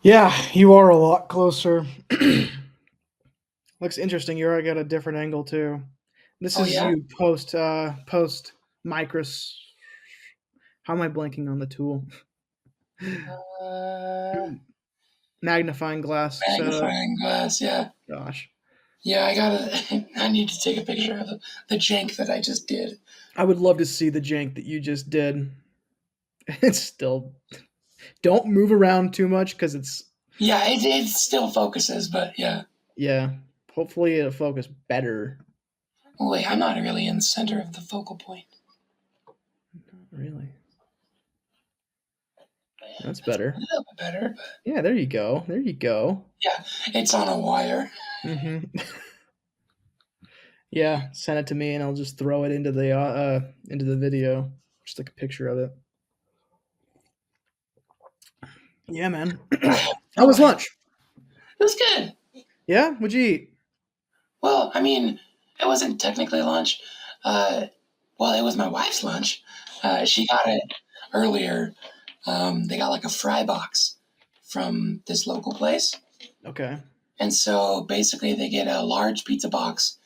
Yeah, you are a lot closer. Looks interesting. You already got a different angle too. This Oh is yeah. you post micros. How am I blanking on the tool? Uh, Magnifying glass setup. Magnifying glass. Yeah. Gosh, Yeah. I gotta. I need to take a picture of the jank that I just did. I would love to see the jank that you just did. It's still don't move around too much because it's Yeah. It still focuses, but yeah. yeah. Hopefully it'll focus better. Oh, wait, I'm not really in the center of the focal point. Not really. Yeah, That's that's a better. little bit better, but Yeah, there you go. There you go. yeah, it's on a wire. Hmm. Yeah, send it to me and I'll just throw it into the video. Just like a picture of it. Yeah, man. How Oh, was it lunch? was good. Yeah, what'd you eat? Well, I mean, it wasn't technically lunch. Uh, well, it was my wife's lunch. She got it earlier. They got like a fry box from this local place. Okay. And so basically, they get a large pizza box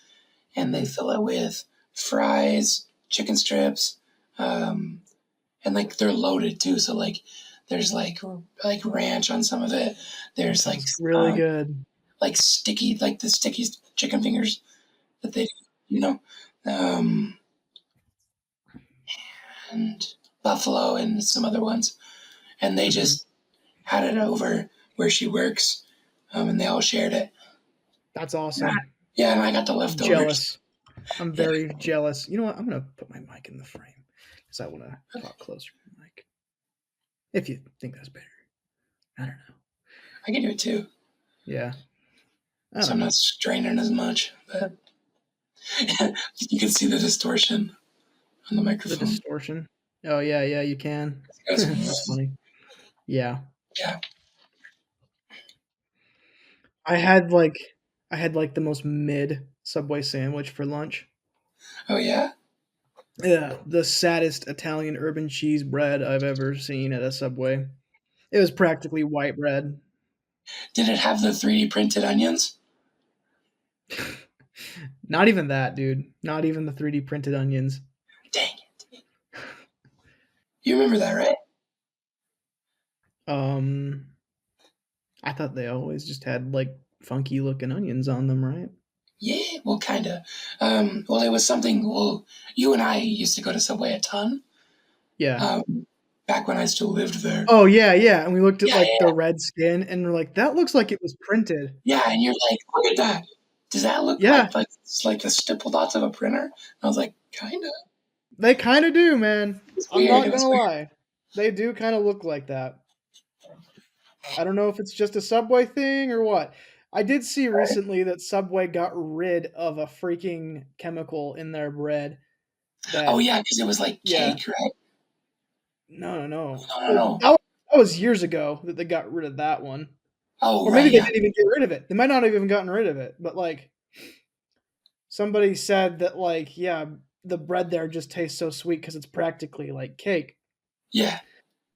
and they Hmm. fill it with fries, chicken strips, um, and like they're loaded too. So like, there's like ranch on some of it. That There's sounds really good. like sticky like the sticky chicken fingers that they you know, um, and buffalo and some other ones. And they Hmm. just had it over where she works, and they all shared it. That's Yeah, awesome. yeah, and I got the I'm leftovers. jealous. I'm Yeah, very jealous. You know what? I'm gonna put my mic in the frame because I want to talk closer to the mic. If you think that's better, I don't know. I can do it too. Yeah, I So don't I'm know. not straining as much, but you can see the distortion on the The microphone. distortion. Oh yeah, yeah, you can. It goes, That's funny. Yeah, yeah. I had like I had like the most mid Subway sandwich for lunch. Oh yeah. Yeah, the saddest Italian urban cheese bread I've ever seen at a Subway. It was practically white bread. Did it have the 3D printed onions? Not even that, dude. Not even the 3D printed onions. Dang it. You remember that, right? Um, I thought they always just had like funky looking onions on them, right? Yeah, well, kind of. Well, it was something. Well, you and I used to go to Subway a ton. Yeah. Back when I still lived there. Oh yeah, yeah. And we looked at Yeah, like yeah, the red skin, and we're like, that looks like it was printed. yeah. And you're like, look at that. Does that look Yeah, like it's like the stipple dots of a printer? And I was like, kind of. they kind of do, man. It's I'm weird. not It was gonna weird. lie. They do kind of look like that. I don't know if it's just a Subway thing or what. I did see Right? recently that Subway got rid of a freaking chemical in their bread Oh that, yeah, because it was like yeah, cake, right? no, no, no. No, no, Well, no. that was years ago that they got rid of that one. Oh Or maybe right, they yeah, didn't even get rid of it. They might not have even gotten rid of it. But like somebody said that like, yeah, the bread there just tastes so sweet because it's practically like cake. yeah.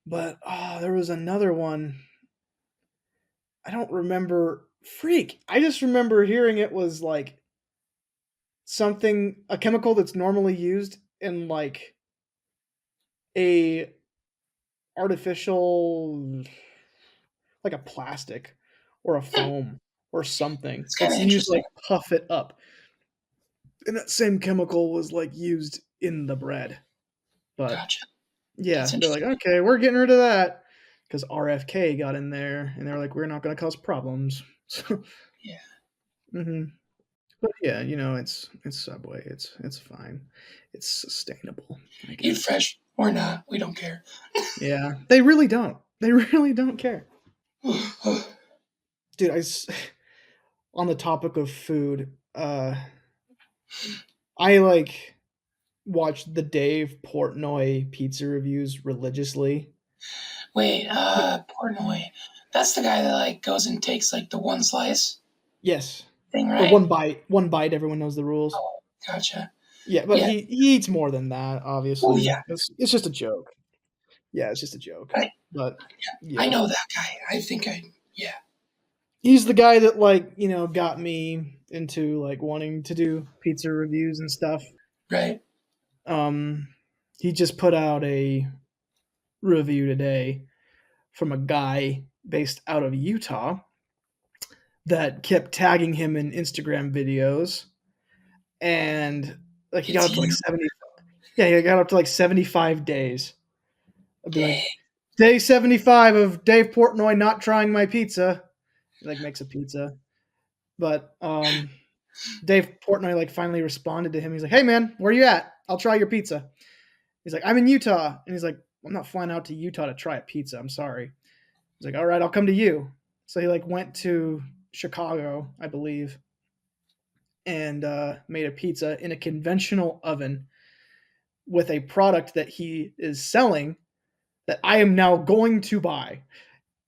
But oh, there was another one. I don't remember. Freak. I just remember hearing it was like something, a chemical that's normally used in like a artificial, like a plastic or a Hmm, foam or something it's kind that's of used to interesting. like puff it up. And that same chemical was like used in the bread. But Gotcha. yeah, That's they're like, interesting. okay, we're getting rid of that because RFK got in there and they're like, we're not going to cause problems. So, Yeah. hmm, but yeah, you know, it's Subway. It's fine. It's sustainable, I Eat guess. fresh or not, we don't care. Yeah, they really don't. They really don't care, dude. On the topic of food, I like watched the Dave Portnoy pizza reviews religiously. Wait, Portnoy. That's the guy that like goes and takes like the one slice Yes, thing, or right? one bite. Everyone knows the rules. Oh, gotcha. Yeah, but Yeah. he eats more than that. Oh Obviously, yeah. it's just a joke. Yeah, it's just a joke. I But I yeah, know that guy. I think I. He's the guy that like got me into like wanting to do pizza reviews and stuff. Right. Um, he just put out a review today from a guy based out of Utah that kept tagging him in Instagram videos, and like he got It's up to like you. 70. Yeah, he got up to like 75 days. I'd be like, Dang. day 75 of Dave Portnoy not trying my pizza. He like makes a pizza, but Dave Portnoy like finally responded to him. He's like, "Hey man, where you at? I'll try your pizza." He's like, "I'm in Utah," and he's like, "I'm not flying out to Utah to try a pizza. I'm sorry." He's like, "All right, I'll come to you." So he like went to Chicago, I believe, and made a pizza in a conventional oven with a product that he is selling that I am now going to buy.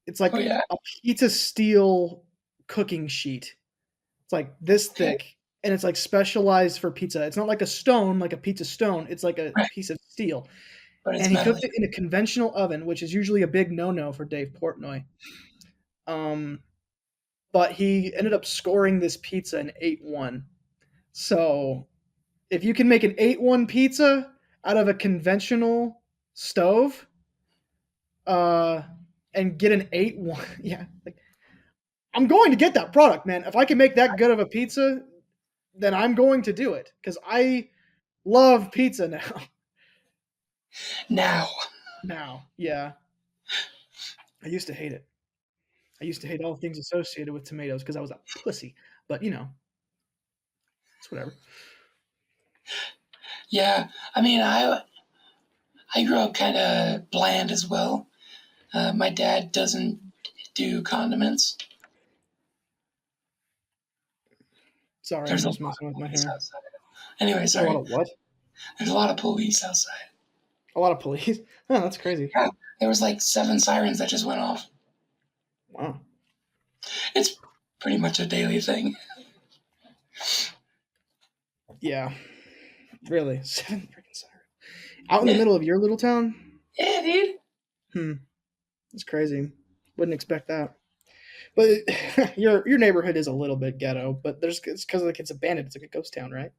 It's Oh like yeah. a pizza steel cooking sheet. It's like this Okay. thick, and it's like specialized for pizza. It's not like a stone, like a pizza stone. It's like a Right. piece of steel. But And it's he metal. cooked it in a conventional oven, which is usually a big no-no for Dave Portnoy. Um, but he ended up scoring this pizza an 8-1. So if you can make an 8-1 pizza out of a conventional stove, uh, and get an 8-1, yeah, like I'm going to get that product, man. If I can make that good of a pizza, then I'm going to do it because I love pizza now. Now. Now, yeah, I used to hate it. I used to hate all things associated with tomatoes because I was a pussy. But it's whatever. Yeah. I mean, I grew up kind of bland as well. My dad doesn't do condiments. Sorry, I'm There's a lot just messing with of my police hair. outside. Anyway, There's a lot sorry. of what? There's a lot of police outside. A lot of police. Oh, that's crazy. Yeah. There was like 7 sirens that just went off. Wow. It's pretty much a daily thing. Yeah, really. 7 freaking sirens out in the Yeah. middle of your little town. Yeah, dude. Hmm, that's crazy. Wouldn't expect that. But your neighborhood is a little bit ghetto. But there's it's because like it's abandoned. It's like a ghost town, right?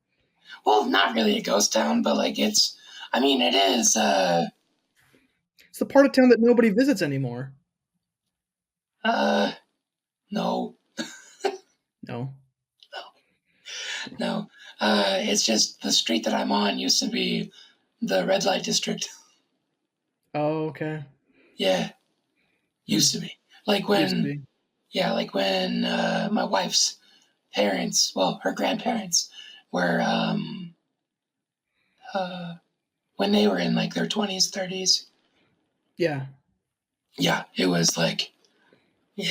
Well, not really a ghost town, but like it's. I mean, it is. It's the part of town that nobody visits anymore. Uh, no, No. no. It's just the street that I'm on used to be the red light district. Oh, okay. Yeah, Hmm. used to be. Like Used to when, be. yeah, like when my wife's parents, well, her grandparents, were uh, when they were in like their 20s, 30s. Yeah. Yeah, it was like, yeah,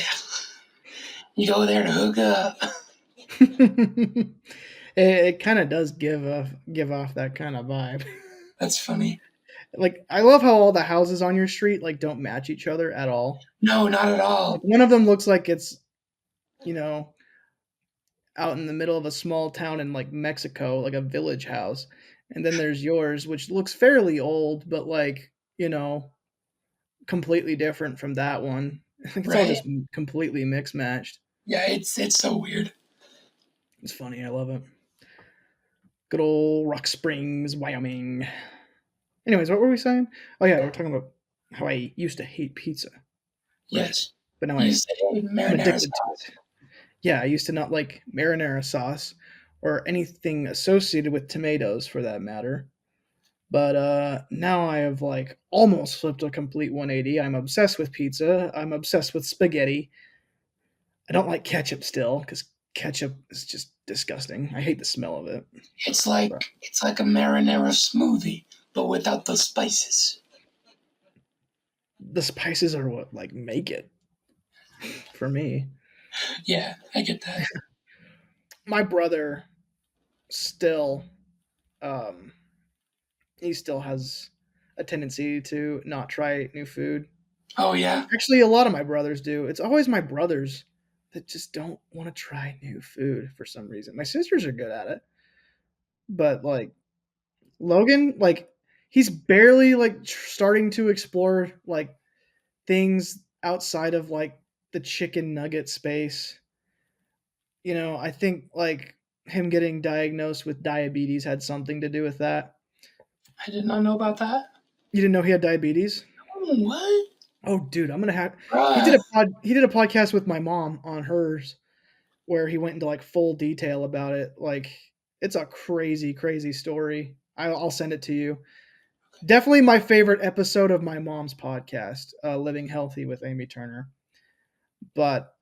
you go there to hook up. It kind of does give off that kind of vibe. That's funny. Like I love how all the houses on your street like don't match each other at all. No, not at Like all. one of them looks like it's you know out in the middle of a small town in like Mexico, like a village house, and then there's yours, which looks fairly old, but like completely different from that one. Like it's all Right? just completely mixed matched. Yeah, it's so weird. It's funny. I love it. Good old Rock Springs, Wyoming. Anyways, what were we saying? Oh yeah, we're talking about how I used to hate pizza, right? Yes. But now You I'm say marinara addicted to sauce. it. Yeah, I used to not like marinara sauce or anything associated with tomatoes for that matter. But now I have like almost flipped a complete 180. I'm obsessed with pizza. I'm obsessed with spaghetti. I don't like ketchup still because ketchup is just disgusting. I hate the smell of it. But It's like a marinara smoothie, but without the spices. the spices are what like make it for me. Yeah, I get that. My brother still um he still has a tendency to not try new food. Oh yeah, Actually, a lot of my brothers do. It's always my brothers that just don't want to try new food for some reason. My sisters are good at it, but like Logan, like he's barely like starting to explore like things outside of like the chicken nugget space. I think like him getting diagnosed with diabetes had something to do with that. I did not know about that. You didn't know he had diabetes? Oh, what? Oh, dude, I'm gonna have. Bruh. He did a podcast with my mom on hers where he went into like full detail about it. Like it's a crazy, crazy story. I'll send it to you. Definitely my favorite episode of my mom's podcast, Living Healthy with Amy Turner. But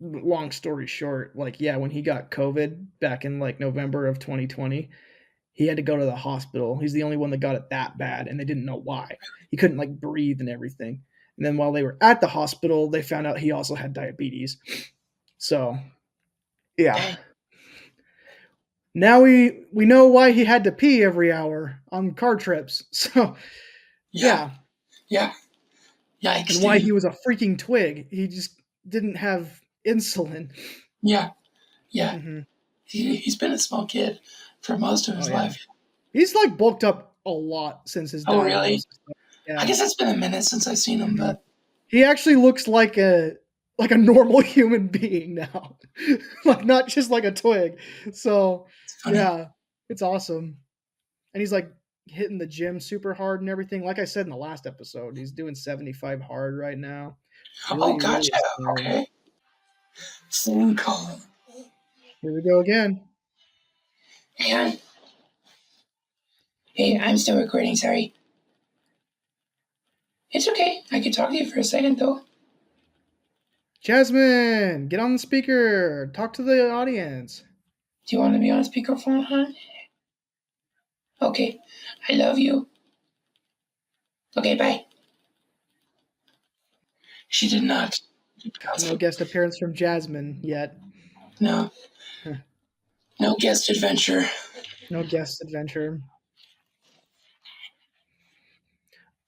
long story short, like yeah, when he got COVID back in like November of 2020, he had to go to the hospital. He's the only one that got it that bad, and they didn't know why. He couldn't like breathe and everything. And then while they were at the hospital, they found out he also had diabetes. So yeah, Dang. now we know why he had to pee every hour on car trips. So Yeah. yeah, Yeah. Yikes, and why dude. he was a freaking twig. He just didn't have insulin. Yeah. Yeah. Hmm. He's been a small kid for most of Oh his yeah, life. he's like bulked up a lot since his Oh, really? diagnosis. I Yeah. guess it's been a minute since I've seen him, Mhm. but He actually looks like a normal human being now, like not just like a twig. So it's funny. yeah, it's awesome, and he's like hitting the gym super hard and everything. Like I said in the last episode, he's doing 75 hard right now. Oh, Really, really gotcha. aspiring. Okay. Phone call. Here we go again. And hey, I'm still recording. Sorry. It's okay. I can talk to you for a second, though. Jasmine, get on the speaker. Talk to the audience. Do you want to be on speakerphone, hon? Okay. I love you. Okay, bye. She did not. No guest appearance from Jasmine yet. No. No guest adventure. No guest adventure.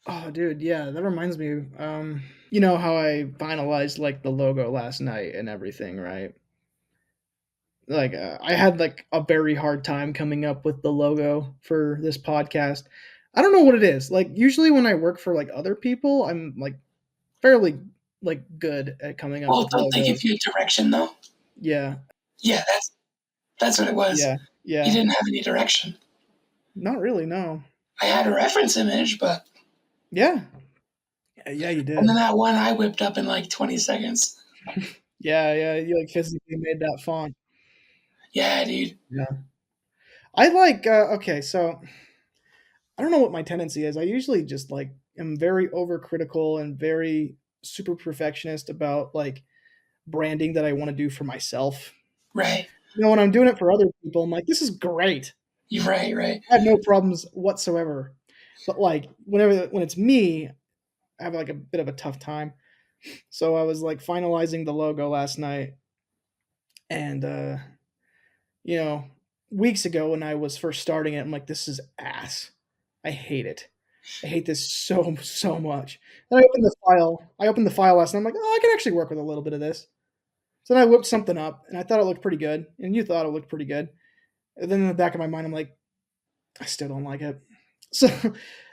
Oh, dude, yeah, that reminds me. You know how I finalized like the logo last night and everything, right? Like, I had like a very hard time coming up with the logo for this podcast. I don't know what it is. Like, usually when I work for like other people, I'm like fairly like good at coming up Well, with don't they give logos. you direction, though? Yeah, Yeah, that's what it was. yeah, You yeah. didn't have any direction. Not really, no. I had a reference image, but Yeah, yeah, you and then did. that one I whipped up in like 20 seconds. Yeah, yeah, you like physically made that font. Yeah, dude. Yeah, I like. Okay, so I don't know what my tendency is. I usually just like am very overcritical and very super perfectionist about like branding that I want to do for myself. Right. When I'm doing it for other people, I'm like, this is great. You're right, right. I have no problems whatsoever. But like when it's me, I have like a bit of a tough time. So I was like finalizing the logo last night, and you know, weeks ago when I was first starting it, I'm like, this is ass. I hate it. I hate this so much. Then I opened the file last night. I'm like, oh, I can actually work with a little bit of this. So then I whipped something up, and I thought it looked pretty good, and you thought it looked pretty good. And then in the back of my mind, I'm like, I still don't like it. So,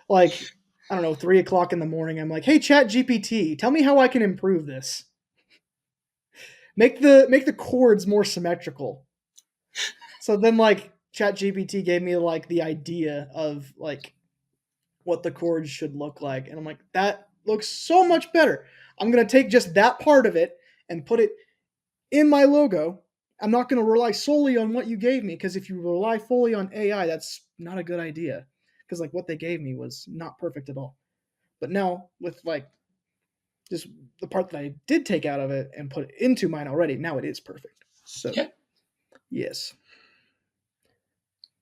like, I don't know, 3 o'clock in the morning, I'm like, hey, Chat GPT, tell me how I can improve this. Make the chords more symmetrical. So then, like, Chat GPT gave me like the idea of like what the chords should look like. And I'm like, that looks so much better. I'm going to take just that part of it and put it in my logo. I'm not going to rely solely on what you gave me because if you rely fully on AI, that's not a good idea. Because like what they gave me was not perfect at all. But now with like just the part that I did take out of it and put it into mine already, now it is perfect. So Yeah, yes,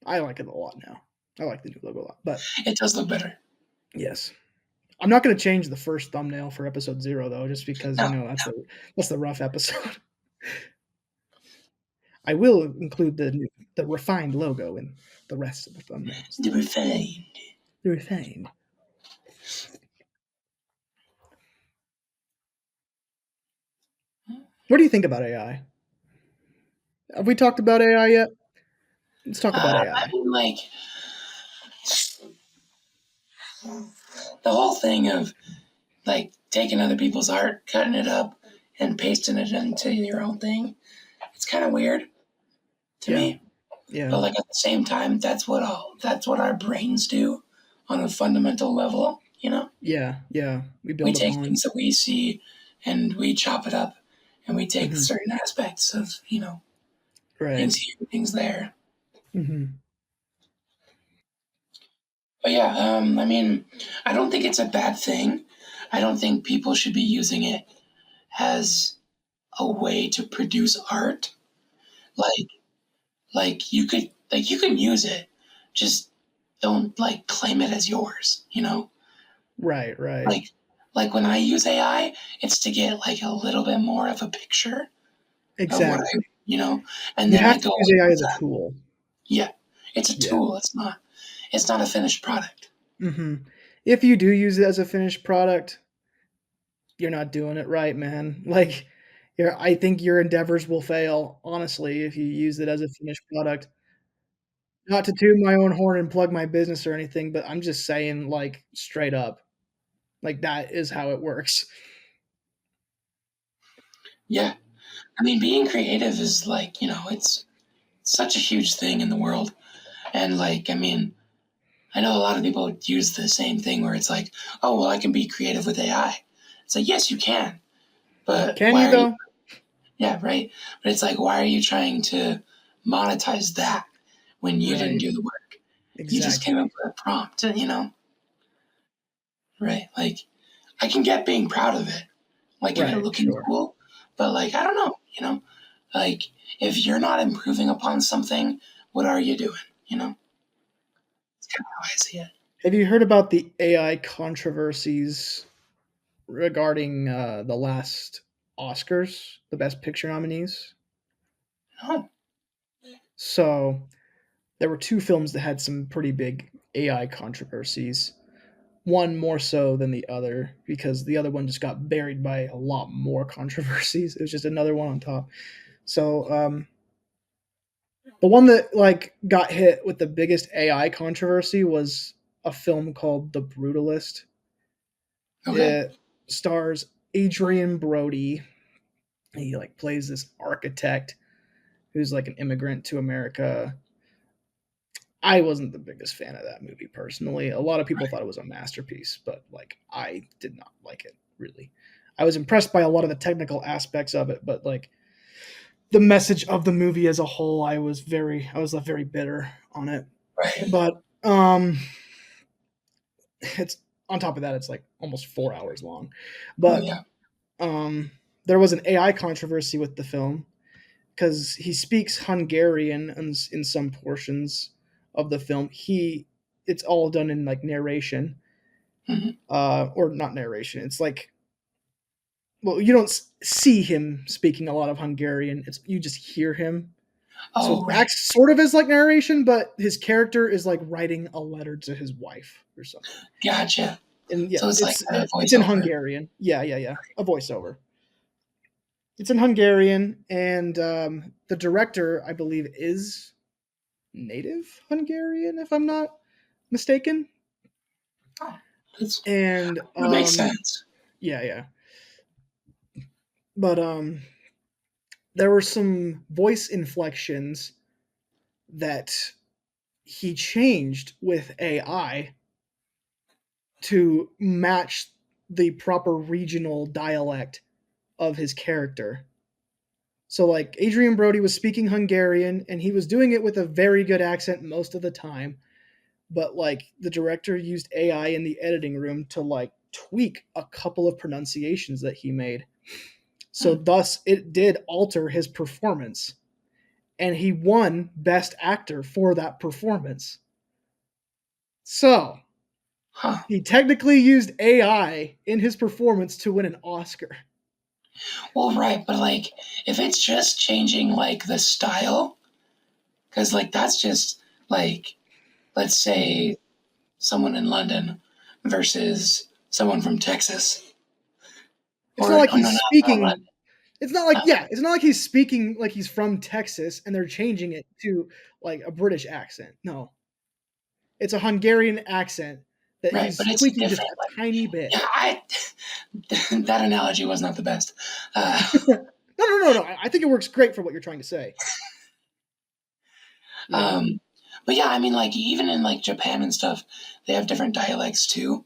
I like it a lot now. I like the new logo a lot. But it does look better. yes, I'm not going to change the first thumbnail for episode 0 though, just because No, that's the rough episode. I will include the refined logo in the rest of the thumbnails. the refined. The refined. What do you think about AI? Have we talked about AI yet? Let's talk about I AI. mean, like, the whole thing of, like, taking other people's art, cutting it up, and pasting it into your own thing. It's kind of weird to Yeah. me. Yeah. But like at the same time, that's what our brains do on a fundamental level. You know, Yeah. Yeah. We we build take upon. things that we see and we chop it up, and we take Mhm. certain aspects of Right. things here, things there. Mhm. But yeah, I mean, I don't think it's a bad thing. I don't think people should be using it as a way to produce art. Like you can use it, just don't like claim it as yours. You know, Right. Right. like like when I use AI, it's to get like a little bit more of a picture of what I Exactly. and You then have I to go use AI with as a that. tool. Yeah, it's a Yeah. tool. It's not a finished product. Mhm. If you do use it as a finished product, you're not doing it right, man. Like, I think your endeavors will fail, honestly, if you use it as a finished product. Not to toot my own horn and plug my business or anything, but I'm just saying, like, straight up, like, that is how it works. Yeah, I mean, being creative is like it's such a huge thing in the world, and like I mean, I know a lot of people use the same thing where it's like, oh well, I can be creative with AI. It's like yes, you can, but Can why you, are you? though? Yeah, right. But it's like, why are you trying to monetize that when you didn't Right. do the work? You just came Exactly. up with a prompt, right? Like, I can get being proud of it, like if it Right, looking sure. cool, but like, I don't know, like if you're not improving upon something, what are you doing? You know, it's kind of how I see it. Have you heard about the AI controversies regarding, the last Oscars, the Best Picture nominees? No, So, there were 2 films that had some pretty big AI controversies. One more so than the other because the other one just got buried by a lot more controversies. It was just another one on top. So, the one that like got hit with the biggest AI controversy was a film called The Brutalist. okay, It stars Adrian Brody. He like plays this architect who's like an immigrant to America. I wasn't the biggest fan of that movie personally. A lot of people thought it was a masterpiece, but like I did not like it really. I was impressed by a lot of the technical aspects of it, but like the message of the movie as a whole, I was left very bitter on it. right, But it's on top of that, it's like almost 4 hours long. oh But yeah, um, there was an AI controversy with the film because he speaks Hungarian in some portions of the film. It's all done in like narration, hmm or not narration. It's like, well, you don't see him speaking a lot of Hungarian. It's you just hear him. So it oh right, acts sort of as like narration, but his character is like writing a letter to his wife or something. gotcha. And yeah, So it's like a it's in voiceover. Hungarian. Yeah, yeah, yeah. A voiceover. It's in Hungarian, and the director, I believe, is native Hungarian, if I'm not mistaken. Oh, it's, And it makes sense. yeah, yeah. But there were some voice inflections that he changed with AI to match the proper regional dialect of his character. So like Adrian Brody was speaking Hungarian and he was doing it with a very good accent most of the time, but like the director used AI in the editing room to like tweak a couple of pronunciations that he made. So Hmm. thus it did alter his performance and he won best actor for that performance. So, Huh. he technically used AI in his performance to win an Oscar. Well, right, but like if it's just changing like the style, because like that's just like let's say someone in London versus someone from Texas, It's not or like oh no, he's not speaking. London. It's not like Uh, yeah. It's not like he's speaking like he's from Texas and they're changing it to like a British accent. No, it's a Hungarian accent that Right, but he's it's a tweaking just different a like tiny bit. yeah, I that analogy was not the best. No, no, no, no. I think it works great for what you're trying to say. You know? um, but yeah, I mean, like even in like Japan and stuff, they have different dialects too.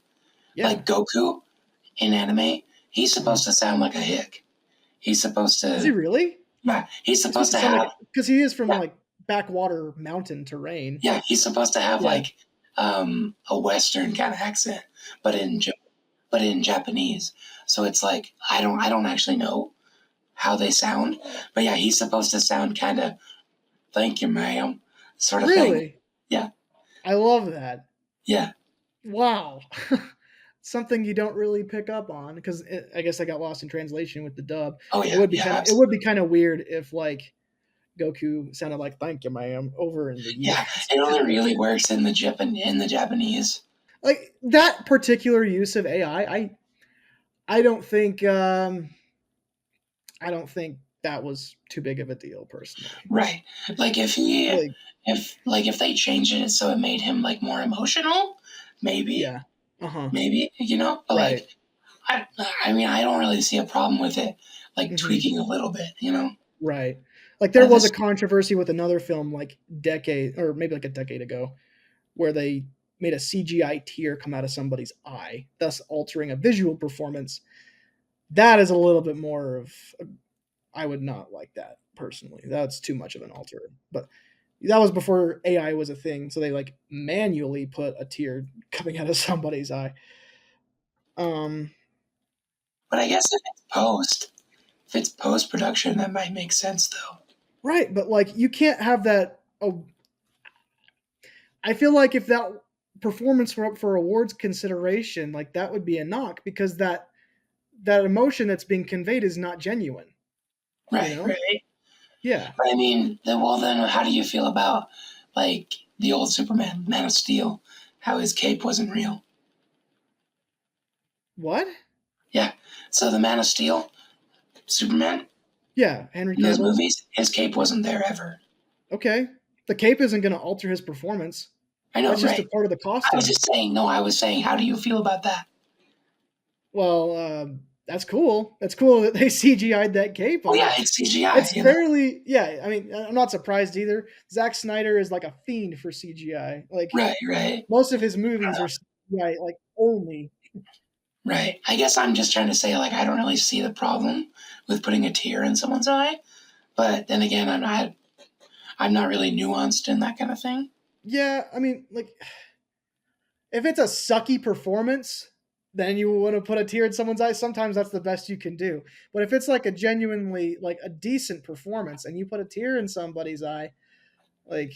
Yeah. Like Goku in anime, he's Uh-huh. supposed to sound like a hick. He's supposed Is he to, really? yeah, he's He's supposed supposed to to sound have, like because he is from yeah, like backwater mountain terrain. yeah, he's supposed to have Yeah. like a Western kind of accent, but but in Japanese. So it's like I don't actually know how they sound, but yeah, he's supposed to sound kind of thank you, ma'am, sort of thing. Really? Yeah, I love that. yeah, Wow. Something you don't really pick up on because I guess I got lost in translation with the dub. oh It yeah, would be yeah, kind of it would be absolutely. kind of weird if like Goku sounded like "Thank you, ma'am" over in the Yeah, U.S. it only really works in the Japanese. Like that particular use of AI, I don't think I don't think that was too big of a deal personally. Right. Like Like if they changed it so it made him like more emotional, maybe yeah, uh huh, maybe but right, like I I mean I don't really see a problem with it like hmm, tweaking a little bit, you know. right. Like there was a This controversy with another film like decade or maybe like a decade ago where they made a CGI tear come out of somebody's eye, thus altering a visual performance. That is a little bit more of I would not like that personally. That's too much of an alter. But that was before AI was a thing, so they like manually put a tear coming out of somebody's eye. Um, but I guess if it's post production that might make sense though. right, but like you can't have that. Oh, I feel like if that performance were up for awards consideration, like that would be a knock because that emotion that's being conveyed is not genuine. You Right, know? right. Yeah. But I mean, then how do you feel about like the old Superman, Man of Steel, how his cape wasn't real? What? Yeah. So the Man of Steel, Superman, Yeah, Henry in those Cavill. movies, his cape wasn't there ever. Okay. The cape isn't going to alter his performance. I know, That's just a right? part of the I was costume. just saying, no, I was saying, how do you feel about that? Well, that's cool. That's cool that they CGI'd that cape Oh on yeah, it. it's CGI, It's you know? fairly, yeah. I mean, I'm not surprised either. Zack Snyder is like a fiend for CGI. Like Right, right, most of his movies are CGI, like only. right. I guess I'm just trying to say, like, I don't really see the problem with putting a tear in someone's eye, but then again, I'm not really nuanced in that kind of thing. Yeah, I mean, like if it's a sucky performance, then you want to put a tear in someone's eye. Sometimes that's the best you can do. But if it's like a genuinely like a decent performance and you put a tear in somebody's eye, like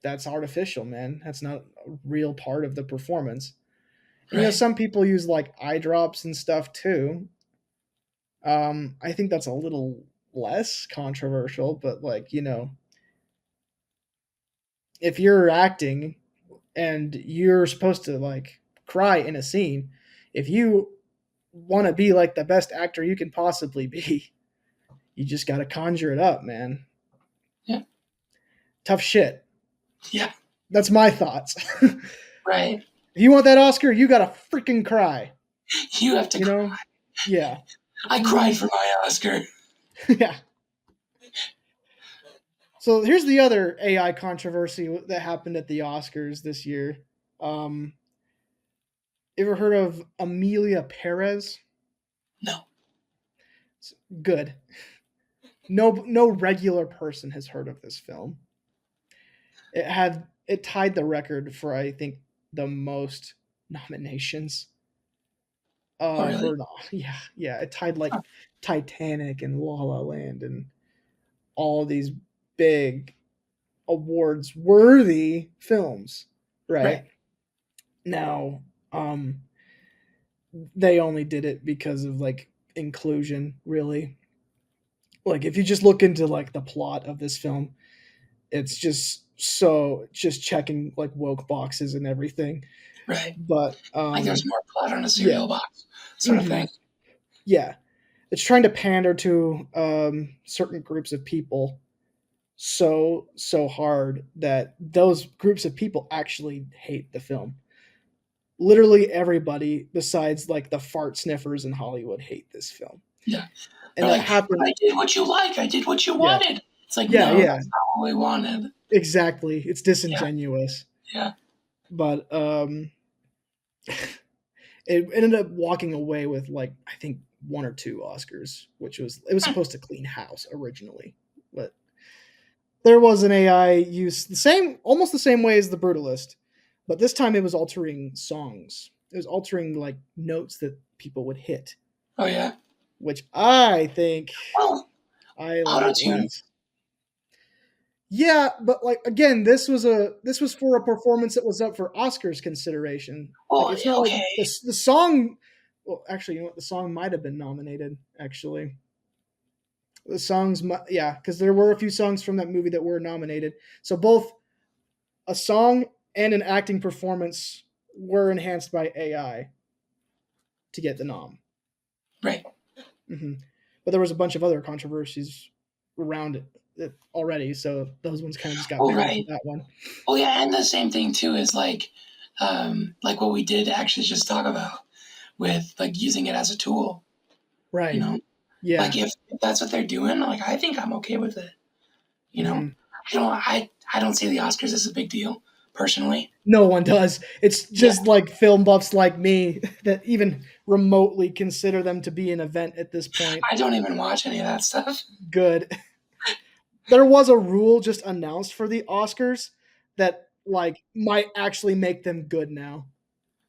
that's artificial, man. That's not a real part of the performance. And Right, some people use like eye drops and stuff too. I think that's a little less controversial, but like, if you're acting and you're supposed to like cry in a scene, if you want to be like the best actor you can possibly be, you just got to conjure it up, man. yeah, Tough shit. yeah, That's my thoughts. If right. you want that Oscar, you got to freaking cry, You have to you cry. know? Yeah. I cried for my Oscar. Yeah. So here's the other AI controversy that happened at the Oscars this year. Um, ever heard of Amelia Perez? No, Good. No regular person has heard of this film. It tied the record for I think the most nominations. oh really? For no, yeah, it tied like Huh. Titanic and La La Land and all these big awards worthy films, right? Right, Now, they only did it because of like inclusion, really. Like if you just look into like the plot of this film, it's just checking like woke boxes and everything. right. But Like there's more plot on a yeah, cereal box, sort of hmm, thing. yeah, it's trying to pander to certain groups of people so hard that those groups of people actually hate the film. literally everybody besides like the fart sniffers in Hollywood hate this film. Yeah. And They're that like, but happened. I did what you like. I did what you Yeah. wanted. It's like, Yeah, no, yeah. that's not what we wanted. Exactly. It's Yeah. disingenuous. Yeah. But it ended up walking away with like I think one or two Oscars, which was it was Hmm. supposed to clean house originally. But there was an AI use the same almost the same way as the Brutalist, but this time it was altering songs. It was altering like notes that people would hit, Oh, yeah. which I think Well, I auto like tune. less. Yeah, but like again, this was for a performance that was up for Oscars consideration. Like Well, it's not like okay. the song. Well, actually, you know what? The song might have been nominated. Actually, the songs, yeah, because there were a few songs from that movie that were nominated. So both a song and an acting performance were enhanced by AI to get the nom. Right. Hmm. But there was a bunch of other controversies around it already, so those ones kind of just got Well, buried for right. that one. Well, yeah, and the same thing too is like what we did actually just talk about with like using it as a tool. You Right. know, like Yeah. if that's what they're doing, like I think I'm okay with it. You know, Hmm. I don't see the Oscars as a big deal personally. No one does. It's Yeah, just like film buffs like me that even remotely consider them to be an event at this point. I don't even watch any of that stuff. Good. There was a rule just announced for the Oscars that like might actually make them good now.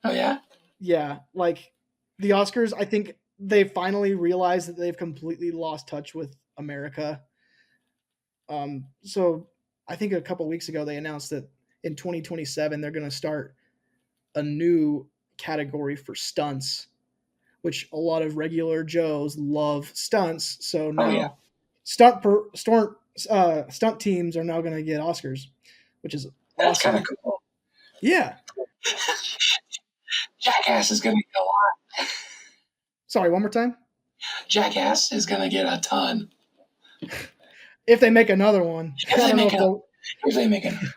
Oh yeah, Yeah, like the Oscars, I think they finally realized that they've completely lost touch with America. So I think a couple weeks ago they announced that in 2027 they're going to start a new category for stunts, which a lot of regular Joes love stunts. So oh yeah, now stunt teams are now going to get Oscars, which is that's kind of awesome. cool. Yeah. Jackass is gonna get a lot. Sorry, one more time. Jackass is gonna get a ton If they make another one, I if they don't know make if it. If they make another.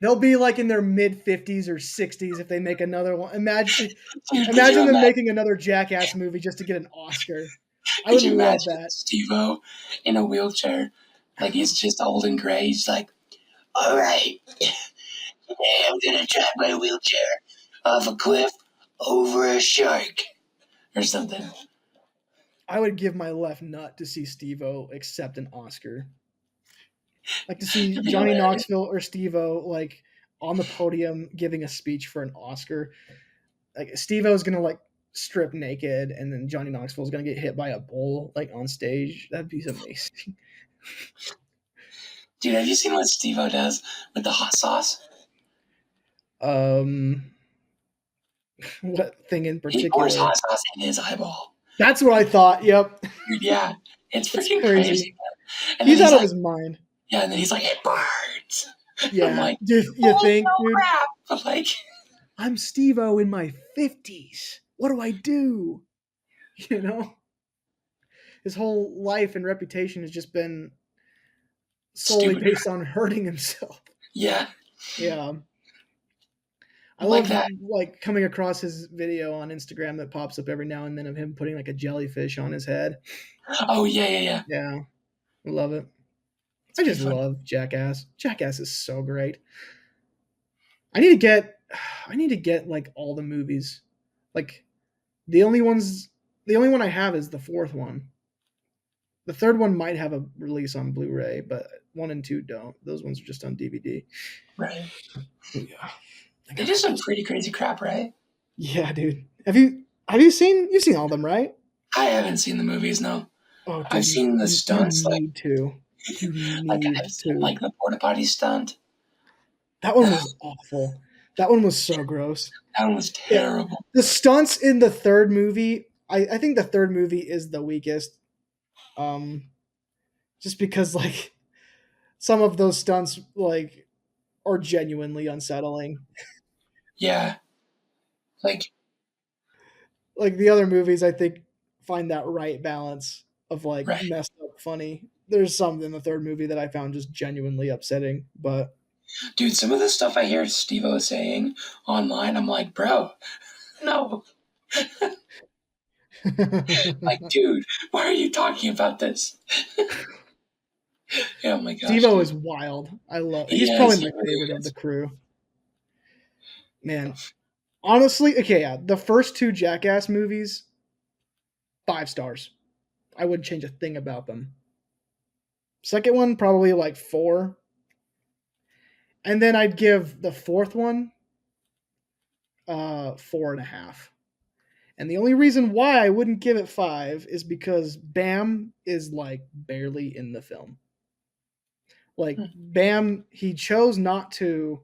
they'll be like in their mid 50s or 60s if they make another one. Dude, could you Imagine them imagine? making another Jackass movie just to get an Oscar. I Could would you love imagine that. Steve-O in a wheelchair, like he's just old and gray? He's like, "All right, today I'm gonna drive my wheelchair off a cliff over a shark or something." I would give my left nut to see Steve-O accept an Oscar. Like to see It'd be Johnny hilarious. Knoxville or Steve-O like on the podium giving a speech for an Oscar. Like Steve-O's gonna like strip naked and then Johnny Knoxville's gonna get hit by a bull like on stage. That'd be amazing. Dude, have you seen what Steve-O does with the hot sauce? Um what thing in He pours particular? hot sauce in his eyeball. That's what I thought. Yep. Dude, yeah, it's It's freaking crazy. crazy. And then He's he's out of like, his mind. yeah, and then he's like, it burns. I'm Yeah. like, You holy think, no dude? crap. But like, I'm Steve-O in my 50s. What do I do? You know? His whole life and reputation has just been solely stupid. based on hurting himself. Yeah, Yeah. I like love that. like coming across his video on Instagram that pops up every now and then of him putting like a jellyfish on his head. Oh, yeah, yeah, yeah. Yeah. I love it. It's I pretty just funny. love Jackass. Jackass is so great. I need to get I need to get like all the movies. Like the only ones the only one I have is the fourth one. The third one might have a release on Blu-ray, but one and two don't. Those ones are just on DVD. Right. Oh yeah. I They gotta do get some those. pretty crazy crap, right? Yeah, dude. Have you seen you've seen all of them, right? I haven't seen the movies, no. Oh I've dude, seen the you stunts, need to. You like need I've seen to. like the porta potty stunt. That one Ugh, was awful. That one was so gross. that one was Yeah. terrible. The stunts in the third movie, I think the third movie is the weakest. Um just because like some of those stunts like are genuinely unsettling. Yeah, like Like the other movies I think find that right balance of like right. messed up funny. There's some in the third movie that I found just genuinely upsetting, but Dude, some of the stuff I hear Steve-O saying online, I'm like, bro, no. Like, dude, why are you talking about this? Oh my gosh, Steve-O dude. is wild. I love. He He's probably is, he my really favorite of the is. crew. Man, honestly, okay, yeah, the first two Jackass movies, 5 stars. I wouldn't change a thing about them. Second one, probably like 4, and then I'd give the fourth one 4.5. And the only reason why I wouldn't give it 5 is because Bam is like barely in the film. Like Bam, he chose not to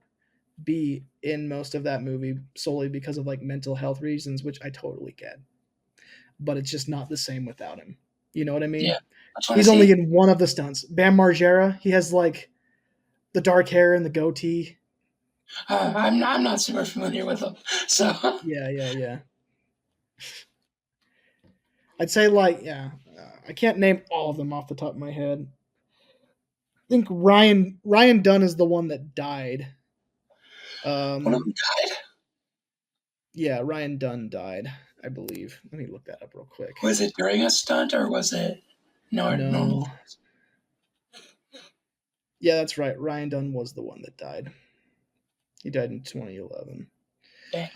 be in most of that movie solely because of like mental health reasons, which I totally get. But it's just not the same without him. You know what I Yeah. mean? Which one is He's only he? in one of the stunts. Bam Margera, he has like the dark hair and the goatee. I'm not super familiar with him. So, Yeah, yeah, yeah. I'd say like yeah. I can't name all of them off the top of my head. I think Ryan Dunn is the one that died. one of Um, them died? yeah, Ryan Dunn died, I believe. Let me look that up real quick. Was it during a stunt or was it normal? No, yeah, that's right. Ryan Dunn was the one that died. He died in 2011. Dang.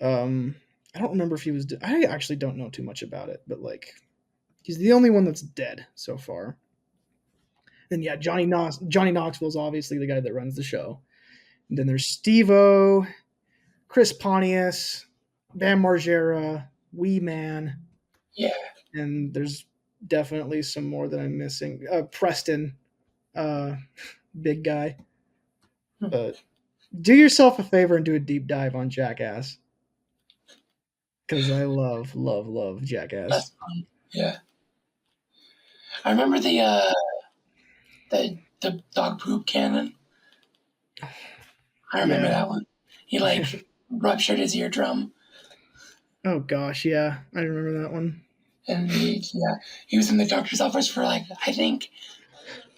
Um, I don't remember if he was. I actually don't know too much about it, but like, he's the only one that's dead so far. And yeah, Johnny Knoxville's obviously the guy that runs the show. And then there's Steve-O, Chris Pontius, Bam Margera, Wee Man, Yeah. and there's definitely some more that I'm missing. Preston, uh, big guy. Hmm. But do yourself a favor and do a deep dive on Jackass because I love Jackass. That's fun. Yeah. I remember the dog poop cannon. I remember Yeah. that one. He like ruptured his eardrum Oh gosh, yeah, I remember that one. and he was in the doctor's office for like I think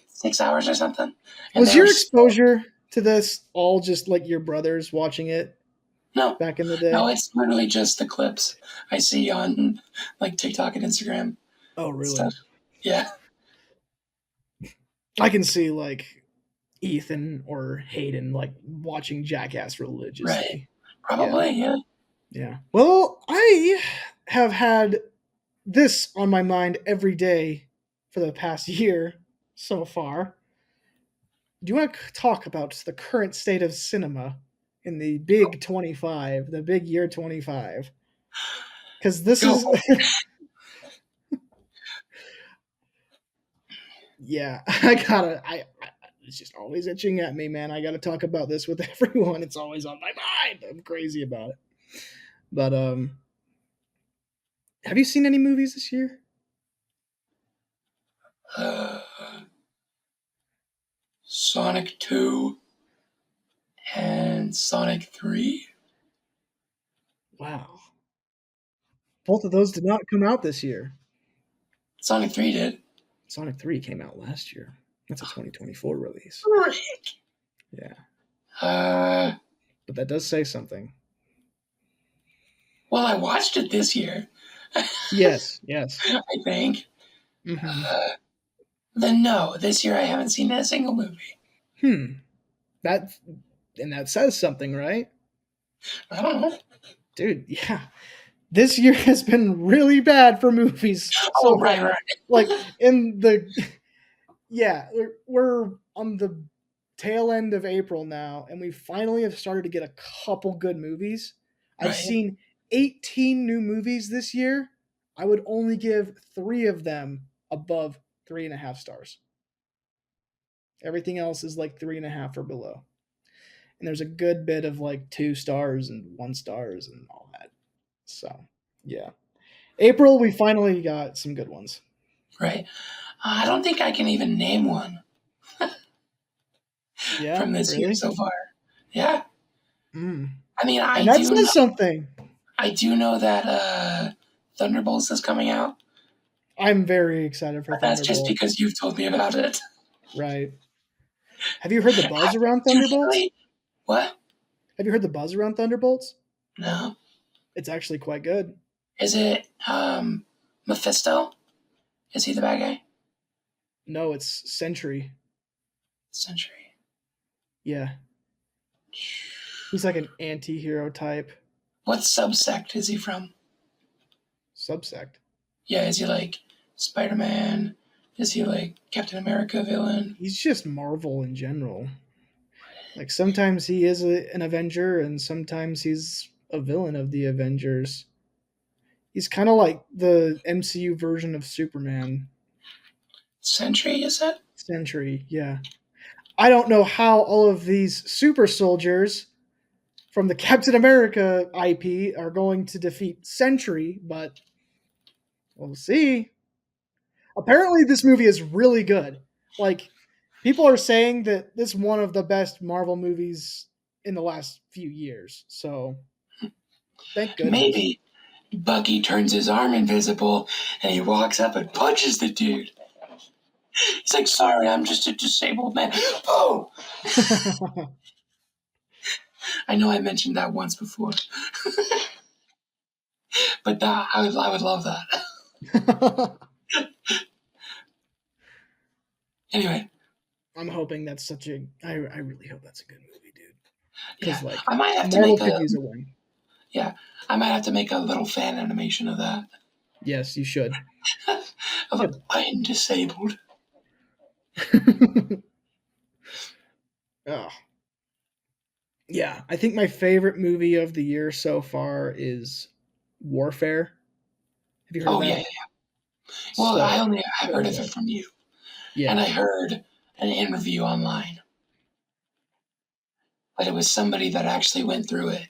6 hours or something. And Was they were your still exposure to this all just like your brothers watching it no, back in the no, day? it's literally just the clips I see on like TikTok and Instagram Oh, and really? stuff. Yeah, I can see like Ethan or Hayden like watching Jackass right. religiously. Yeah, Probably, yeah. yeah. Well, I have had this on my mind every day for the past year so far. Do you want to talk about the current state of cinema in the big 25, the big year 25? Because this Go. is, yeah, it's just always itching at me, man. I gotta talk about this with everyone. It's always on my mind. I'm crazy about it. But have you seen any movies this year? Uh, Sonic 2 and Sonic 3. Wow, both of those did not come out this year. Sonic 3 did. Sonic 3 came out last year. That's a 2024 release. Yeah, Uh, but that does say something. well, I watched it this year, Yes, yes. I think. Hmm. Uh, then no, this year I haven't seen a single movie. Hmm. That and that says something, right? I don't know. Dude, yeah. This year has been really bad for movies Oh, so far. right, right. Like in the yeah, we're on the tail end of April now, and we finally have started to get a couple good movies. I've Right. seen 18 new movies this year. I would only give 3 of them above 3.5 stars. Everything else is like 3.5 or below. And there's a good bit of like 2 stars and 1 stars and all that. So, yeah. April, we finally got some good ones. Right. I don't think I can even name one Yeah, from this year really? so far. Yeah. Mm. I mean, And that says something. I do know that Thunderbolts is coming out, I'm very excited for but that's just Thunderbolt. because you've told me about it. Right. Have you heard the buzz around Do you Thunderbolts? really? What? Have you heard the buzz around Thunderbolts? No. It's actually quite good. Is it Mephisto? Is he the bad guy? No, it's Sentry. Century. Yeah, he's like an anti-hero type What subsect is he from? subsect. Yeah, is he like Spider Man? Is he like Captain America villain? He's just Marvel in general. Like sometimes he is an Avenger, and sometimes he's a villain of the Avengers. He's kind of like the MCU version of Superman. Sentry, is it? Sentry, yeah. I don't know how all of these super soldiers from the Captain America IP are going to defeat Sentry, but we'll see. Apparently, this movie is really good. Like, people are saying that this is one of the best Marvel movies in the last few years. So, thank goodness. Maybe Bucky turns his arm invisible and he walks up and punches the dude. He's like, sorry, I'm just a disabled man. Oh! I know I mentioned that once before. But I would love that. Anyway. I'm hoping that's such a. I really hope that's a good movie, dude. Yeah. Because, like, I might have to Marvel make could use a win. Yeah. I might have to make a little fan animation of that. Yes, you should. I'm disabled. Oh. Yeah, I think my favorite movie of the year so far is Warfare. Have you heard of Oh, yeah. that? Well, So, I've so heard of good. it from you. And Yeah. I heard an interview online. But it was somebody that actually went through it.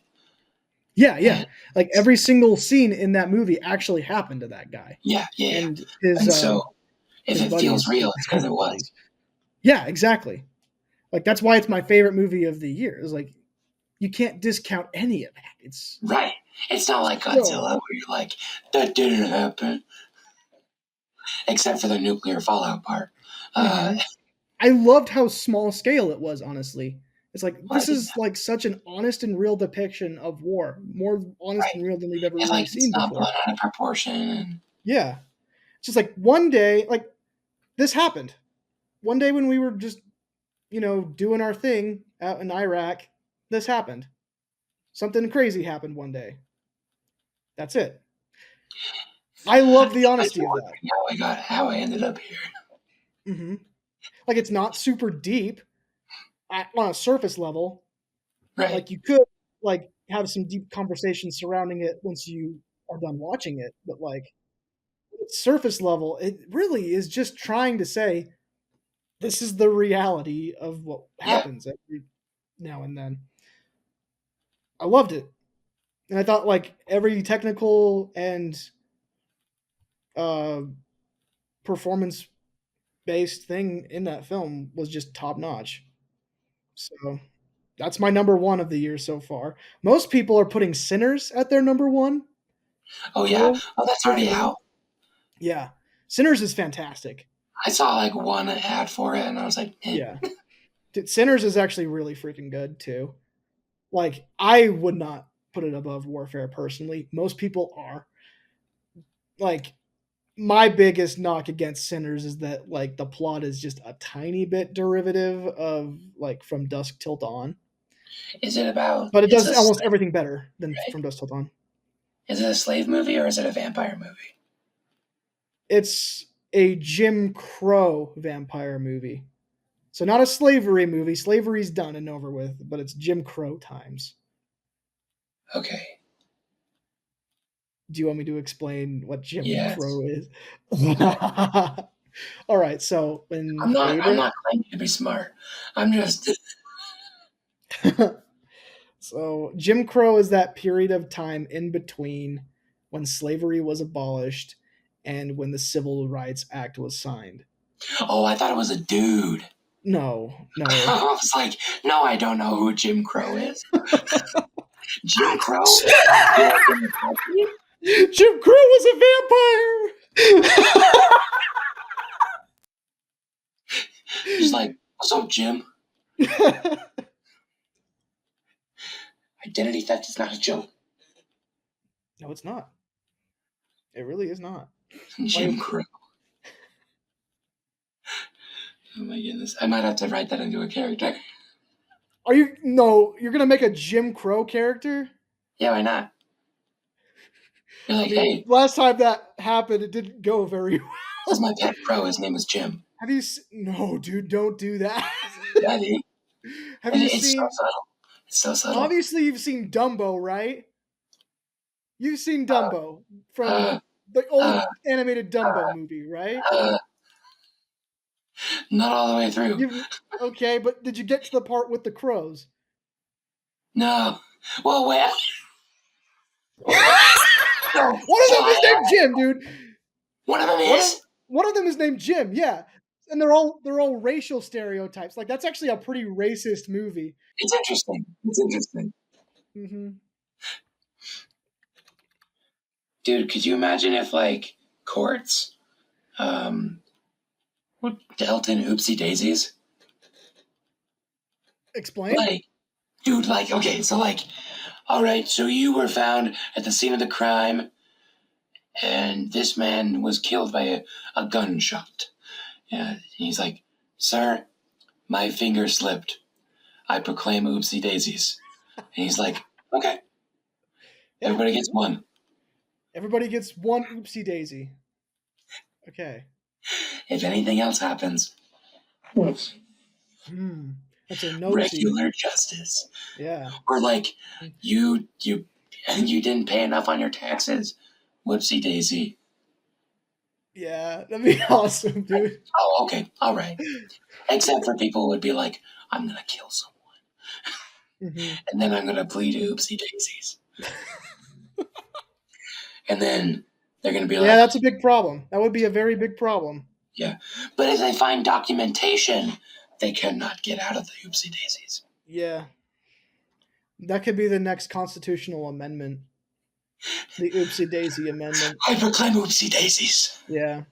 Yeah, yeah. And Like every single scene in that movie actually happened to that guy. yeah. And his And so if his it feels buddies real, it's because it was. buddies. Yeah, exactly. Like that's why it's my favorite movie of the year. It's like you can't discount any of that. It's Right. It's not like so Godzilla where you're like, that didn't happen. Except for the nuclear fallout part. Mhm. I loved how small scale it was, honestly. It's like Well, I this didn't. is like such an honest and real depiction of war. More honest Right. and real than we've ever It's really like it's seen not before. blown out of proportion. And Yeah. It's just like one day, like this happened. One day when we were just, doing our thing out in Iraq, this happened. Something crazy happened one day. That's it. I love the like honesty you're of that. wondering how I ended up here. Hmm. Like it's not super deep on a surface level. Right. Like you could like have some deep conversation surrounding it once you are done watching it, but like surface level, it really is just trying to say this is the reality of what Yeah. happens every now and then. I loved it. And I thought like every technical and uh, performance based thing in that film was just top notch. So that's my number one of the year so far. Most people are putting Sinners at their number one. Oh, yeah. For Oh, that's for already the year. out. Yeah, Sinners is fantastic. I saw like one ad for it and I was like, eh. Yeah, dude, Sinners is actually really freaking good too. Like I would not put it above Warfare personally. Most people are. Like my biggest knock against Sinners is that like the plot is just a tiny bit derivative of like From Dusk Till Dawn, Is it about, but it it's does a, almost everything better than right? From Dusk Till Dawn. Is it a slave movie or is it a vampire movie? It's a Jim Crow vampire movie. So not a slavery movie. Slavery's done and over with, but it's Jim Crow times. Okay. Do you want me to explain what Jim Yes. Crow is? All right. So when I'm Abraham, not claiming to be smart. I'm just, so Jim Crow is that period of time in between when slavery was abolished and when the Civil Rights Act was signed. oh, I thought it was a dude. No, no. I was like, no, I don't know who Jim Crow is. Jim Crow? Jim Crow was a vampire. He's like, what's up, Jim? Identity theft is not a joke. No, it's not. It really is not. Why? Jim Crow. Oh my goodness. I might have to write that into a character. Are you? No, you're gonna make a Jim Crow character? Yeah, why not? You're I like, mean, hey, last time that happened, it didn't go very this is well. my pet crow. His name is Jim. Have you? No, dude, don't do that. Yeah, dude. Have you It's so seen? subtle. It's so subtle. Obviously, you've seen Dumbo, right? You've seen Dumbo Uh, from the uh, old animated Dumbo movie, right? uh, not all the way through. You okay? But did you get to the part with the crows? No. Well, wait. No. One of them is Why? named Jim, dude. One of them One of is. one of them is named Jim. Yeah, and they're all racial stereotypes. Like that's actually a pretty racist movie. It's interesting. It's interesting. Hmm. Dude, could you imagine if, like, courts um, dealt in oopsie daisies? Explain. Like, dude, like, okay, so, like, all right, so you were found at the scene of the crime, and this man was killed by a gunshot. Yeah, and he's like, sir, my finger slipped. I proclaim oopsie daisies. And he's like, okay, Yeah, everybody gets one. everybody gets one oopsie daisy. Okay. If anything else happens, Hmm. That's a notesy. regular justice. Yeah. Or like, you didn't pay enough on your taxes. Whoopsie daisy. Yeah, that'd be awesome, dude. Oh, okay, all right. Except for people who would be like, I'm gonna kill someone, Hmm. and then I'm gonna plead oopsie daisies, and then they're gonna be Yeah, like, that's a big problem. That would be a very big problem. yeah. But if they find documentation, they cannot get out of the oopsie daisies. Yeah, that could be the next constitutional amendment, the oopsie daisy amendment. I proclaim oopsie daisies, Yeah.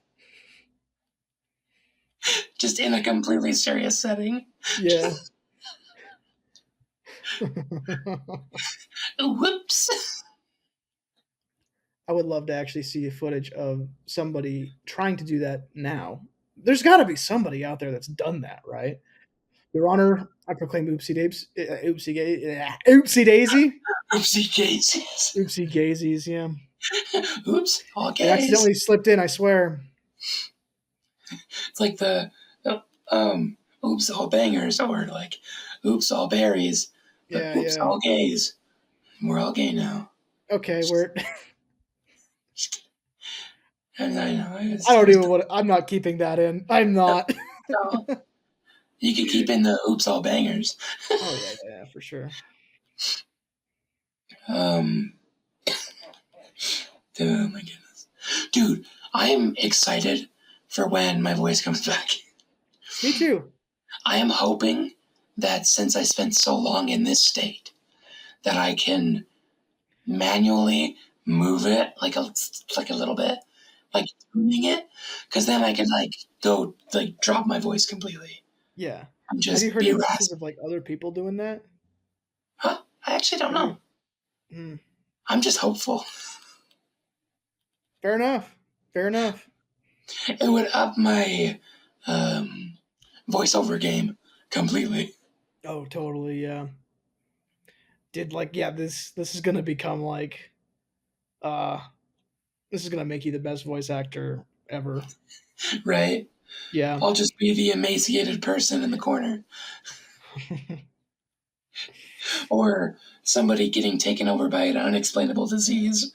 just in a completely serious setting. Yeah. Whoops. I would love to actually see footage of somebody trying to do that now. There's got to be somebody out there that's done that, right? Your Honor, I proclaim oopsie daisy, Oopsie daisies. oopsie gazies. Yeah, Oops, all it gays. accidentally slipped in. I swear. It's like the oops all bangers, or like oops all berries, but Yeah, oops yeah. all gays. We're all gay now. Okay, we're. And I know I don't even want. I'm not keeping that in. I'm not. no. You could keep in the oops all bangers. Oh yeah, yeah, for sure. Um, oh my goodness, dude, I am excited for when my voice comes back. Me too. I am hoping that since I spent so long in this state, that I can manually move it like a little bit, like tuning it, because then I could like go like drop my voice completely Yeah. and Have you just heard be instances raspy. of like other people doing that? Huh? I actually don't Have you? know. Hmm. I'm just hopeful. Fair enough. Fair enough. It would up my um, voiceover game completely. Oh, totally. Yeah. Did like yeah. This is gonna become like uh this is gonna make you the best voice actor ever. Right? Yeah. I'll just be the emaciated person in the corner, or somebody getting taken over by an unexplainable disease.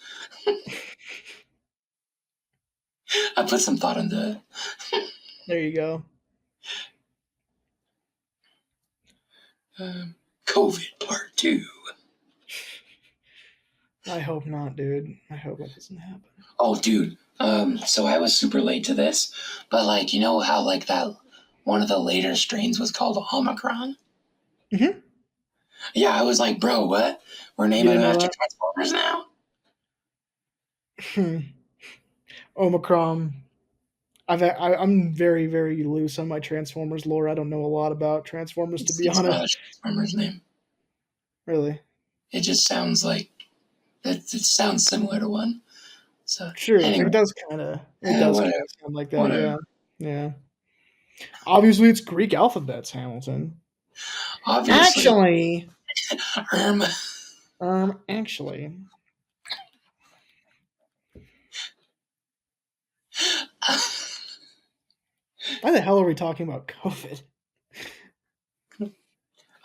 I put some thought into it. There you go. COVID Part 2. I hope not, dude. I hope it doesn't happen. Oh, dude. So I was super late to this, but like, you know how like that one of the later strains was called Omicron? Hmm. Yeah, I was like, bro, what? We're You naming didn't them know after that? Transformers now? Hmm. Omicron. I'm very very loose on my Transformers lore. I don't know a lot about Transformers to be It's not honest. a Transformer's name. Really, It just sounds like it sounds similar to one. So true. anyway, It does kind whatever, of sound like that. whatever. Yeah, yeah. Obviously, it's Greek alphabets, Hamilton. Obviously, Actually, um, actually, why the hell are we talking about COVID?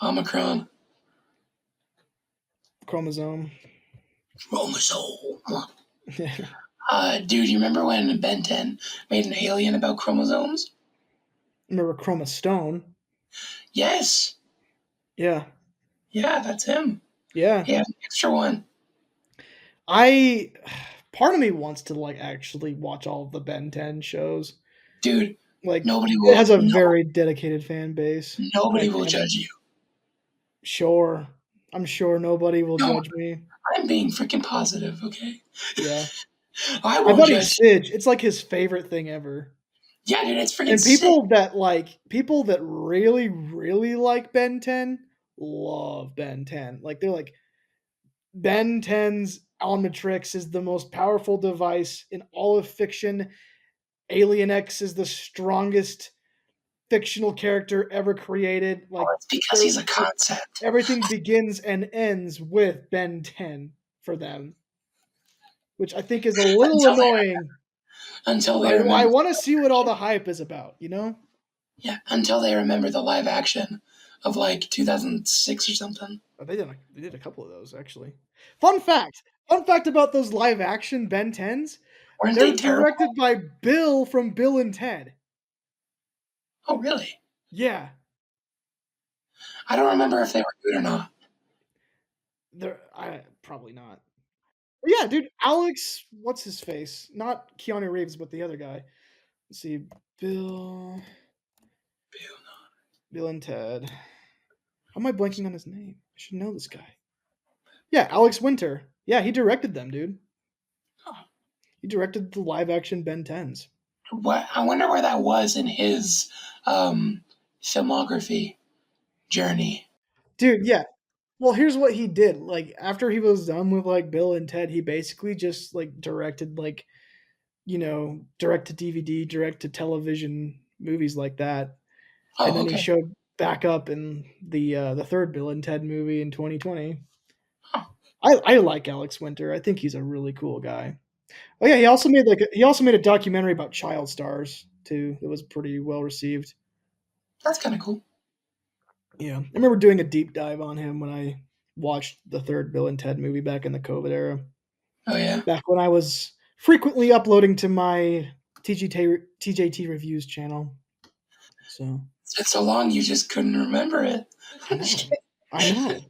Omicron, Chromosome. chromosome. Yeah. Dude, you remember when Ben 10 made an alien about chromosomes? Remember Chromostone? Yes. Yeah, Yeah, that's him. yeah. He had an extra one. I part of me wants to like actually watch all of the Ben 10 shows. Dude, Like nobody it will has a no very dedicated fan base. nobody will And judge you. sure, I'm sure nobody will No, judge me. I'm being freaking positive, okay? Yeah. I My won't buddy judge you. Sidge, it's like his favorite thing ever. Yeah, dude, it's freaking And sick. people that really really like Ben 10 love Ben 10. Like they're like Ben 10's Omnitrix is the most powerful device in all of fiction. Alien X is the strongest fictional character ever created. Oh, Like it's because they're he's a like concept. everything begins and ends with Ben 10 for them, which I think is a little Until they annoying. until But they I remember want to see what all the hype is about, you know? yeah, until they remember the live action of like 2006 or something. Oh, they did a couple of those actually. Fun fact. Fun fact about those live action Ben 10s. Weren't They're they terrible? directed by Bill from Bill and Ted. Oh, really? Yeah. I don't remember if they were good or not. They're I probably not. But yeah, dude, Alex, what's his face? Not Keanu Reeves, but the other guy. Let's see, Bill, Bill and Ted. How am I blanking on his name? I should know this guy. Yeah, Alex Winter. Yeah, he directed them, dude. Oh, He directed the live action Ben 10s. what? I wonder where that was in his um, filmography journey. Dude, yeah. Well, here's what he did. Like after he was done with like Bill and Ted, he basically just like directed like, direct to DVD, direct to television movies like that. And Oh, then he okay. showed back up in the third Bill and Ted movie in 2020. Huh. I like Alex Winter. I think he's a really cool guy. Oh yeah, he also made a documentary about child stars too. It was pretty well received. That's kind of cool. Yeah, I remember doing a deep dive on him when I watched the third Bill and Ted movie back in the COVID era. Oh yeah. Back when I was frequently uploading to my TJT reviews channel. So It's been so long you just couldn't remember it. I know, I know.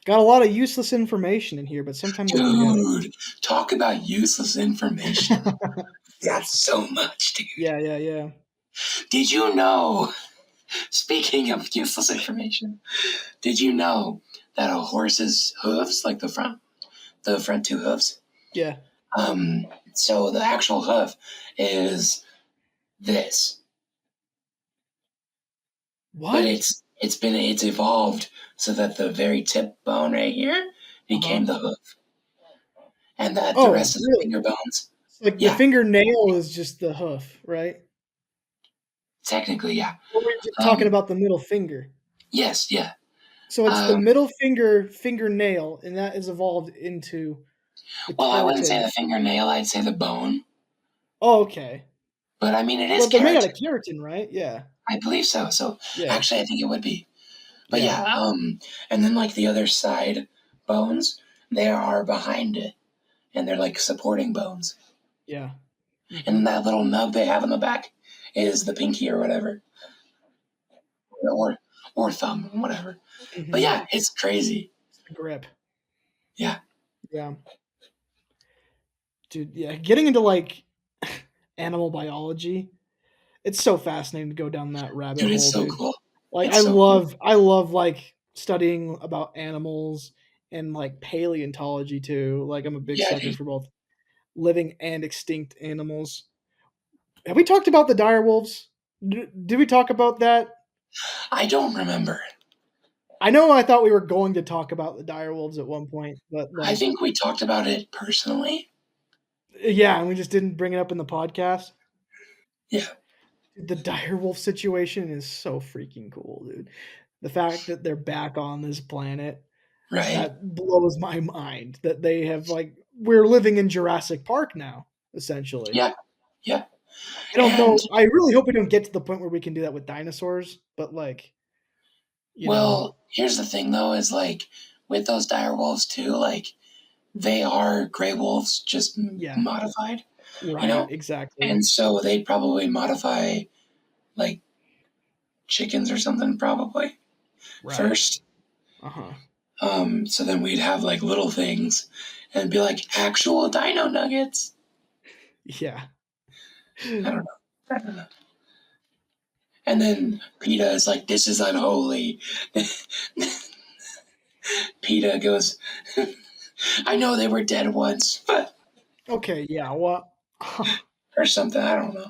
Got a lot of useless information in here, but sometimes I forget Dude, talk about useless information. it. That's so much, dude. Yeah, yeah, yeah. Did you know, speaking of useless information, did you know that a horse's hooves, like the front two hooves, Yeah. so the actual hoof is this, but What? it's evolved so that the very tip bone right here Uh-huh. became the hoof, and that the Oh, rest of the really? finger bones, So, like the yeah, fingernail is just the hoof, right? technically, yeah, Or we're just talking um, about the middle finger. yes, yeah. So it's the Um, middle fingernail, and that is evolved into the well, I wouldn't say keratin. the fingernail; I'd say the bone. Oh, okay. But I mean, it is But they're made out keratin. of keratin, right? Yeah. I believe so. So Yeah. actually, I think it would be. But Yeah. yeah, and then like the other side bones, they are behind it, and they're like supporting bones. Yeah. And Hmm. then that little nub they have on the back is the pinky or whatever, or or thumb, whatever. But Hmm. yeah, it's crazy. It's the grip. Yeah, Yeah. Dude, yeah. Getting into like animal biology, it's so fascinating to go down that rabbit dude, it's hole, so dude. cool. Like It's so cool. I love like studying about animals and like paleontology too. Like I'm a big Yeah, sucker dude. for both living and extinct animals. Have we talked about the dire wolves? Did we talk about that? I don't remember. I know I thought we were going to talk about the dire wolves at one point, but I like, think we talked about it personally. yeah, and we just didn't bring it up in the podcast. Yeah, The dire wolf situation is so freaking cool, dude. The fact that they're back on this planet, right. that blows my mind. That they have like we're living in Jurassic Park now, essentially. Yeah, yeah. I don't And know. I really hope we don't get to the point where we can do that with dinosaurs, but like, you know, well, here's the thing though, is like with those dire wolves too, like they are gray wolves, just yeah, modified, you right, know? exactly. And so they'd probably modify like chickens or something probably Right. first. Uh-huh. So then we'd have like little things and be like actual dino nuggets. Yeah. I don't know. I don't know. And then PETA is like, this is unholy. PETA goes, I know they were dead once, but Okay, yeah, what or something. I don't know.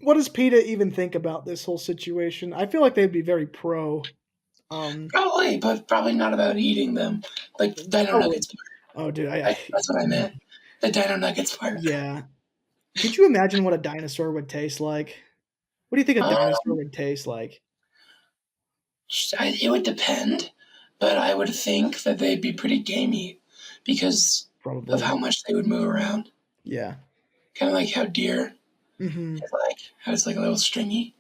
what does PETA even think about this whole situation? I feel like they'd be very pro. Um Probably, but probably not about eating them. Like the dino oh wait. nuggets part. Oh dude, That's what I meant. The dino nuggets part. yeah. Could you imagine what a dinosaur would taste like? What do you think a dinosaur Um, would taste like? it would depend, but I would think that they'd be pretty gamey because of Probably. how much they would move around. Yeah. Kind of like how deer Mhm. is like, how it's like a little stringy.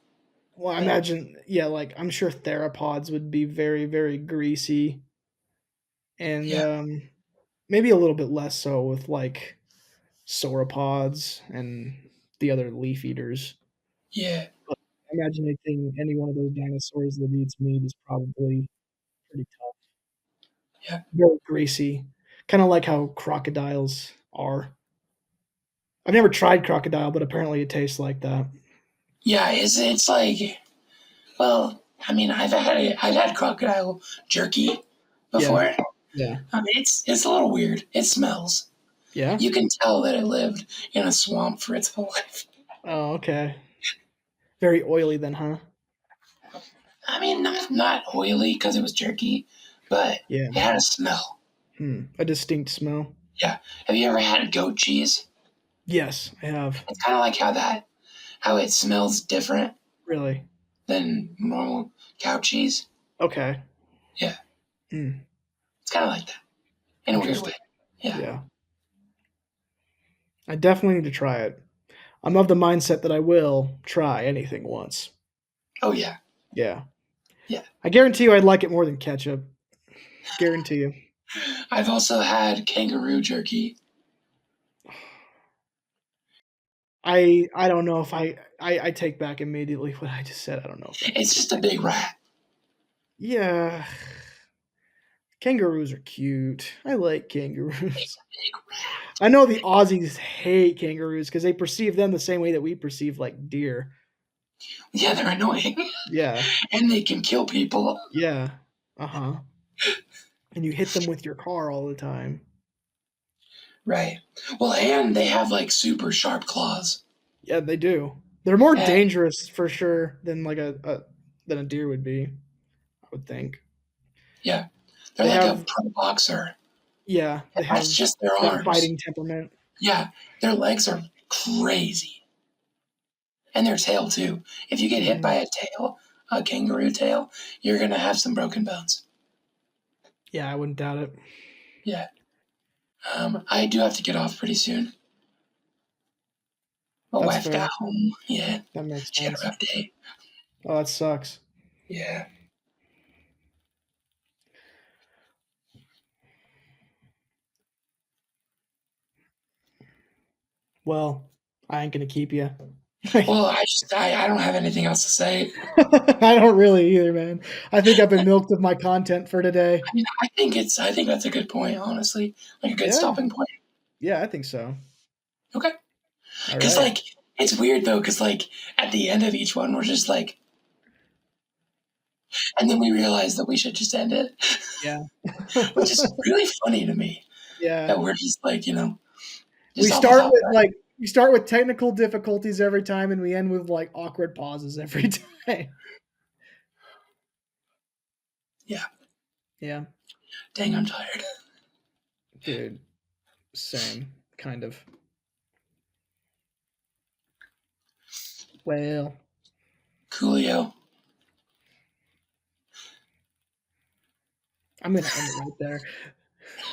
Well, I Like, imagine yeah, like I'm sure theropods would be very, very greasy and yeah, maybe a little bit less so with like sauropods and the other leaf eaters. yeah, But I imagine anything, any one of those dinosaurs that eats meat is probably pretty tough. yeah. Very greasy, kind of like how crocodiles are. I've never tried crocodile, but apparently it tastes like that. Yeah, it's like, well, I mean, I've had crocodile jerky Yeah, before. yeah, I mean, it's a little weird. It smells. yeah. You can tell that it lived in a swamp for its whole life. Oh, okay. Very oily then, huh? I mean, not oily because it was jerky, but Yeah. it had a smell. A distinct smell. Yeah. Have you ever had goat cheese? Yes, I have. It's kind of like how it smells different Really. than normal cow cheese. Okay. Yeah, Hmm. it's kind of like that in a weird way. Interesting. Yeah. Yeah. I definitely need to try it. I'm of the mindset that I will try anything once. Oh yeah. Yeah. Yeah. I guarantee you I'd like it more than ketchup. Guarantee you. I've also had kangaroo jerky. I don't know if I take back immediately what I just said. I don't know if I can It's take just a back. big rat. Yeah. Kangaroos are cute. I like kangaroos. Big rat. I know the Aussies hate kangaroos because they perceive them the same way that we perceive like deer. Yeah, they're annoying Yeah. and they can kill people. Yeah. Uh-huh. And you hit them with your car all the time. Right. Well, and they have like super sharp claws. Yeah, they do. They're more And dangerous for sure than like a than a deer would be, I would think. yeah, they're They like a have pro boxer. yeah, And they that's have just their that arms. fighting temperament. Yeah, their legs are crazy. And their tail too. If you get hit by Mhm. a kangaroo tail, you're gonna have some broken bones. Yeah, I wouldn't doubt it. Yeah. I do have to get off pretty soon. My That's wife got fair. home. Yeah, That makes she had a sense. rough day. Oh, that sucks. Yeah. Well, I ain't gonna keep you. Well, I don't have anything else to say. I don't really either, man. I think I've been milked of my content for today. I mean, I think that's a good point, honestly. Like a good Yeah, stopping point. yeah, I think so. Okay. All Because right. like it's weird though, because like at the end of each one, we're just like, and then we realize that we should just end it, Yeah. which is really funny to me Yeah. that we're just like, We just off the start top of with our like We start with technical difficulties every time, and we end with like awkward pauses every time. Yeah. Yeah, Dang, I'm tired. dude, same kind of. Well, Coolio. I'm gonna end it right there.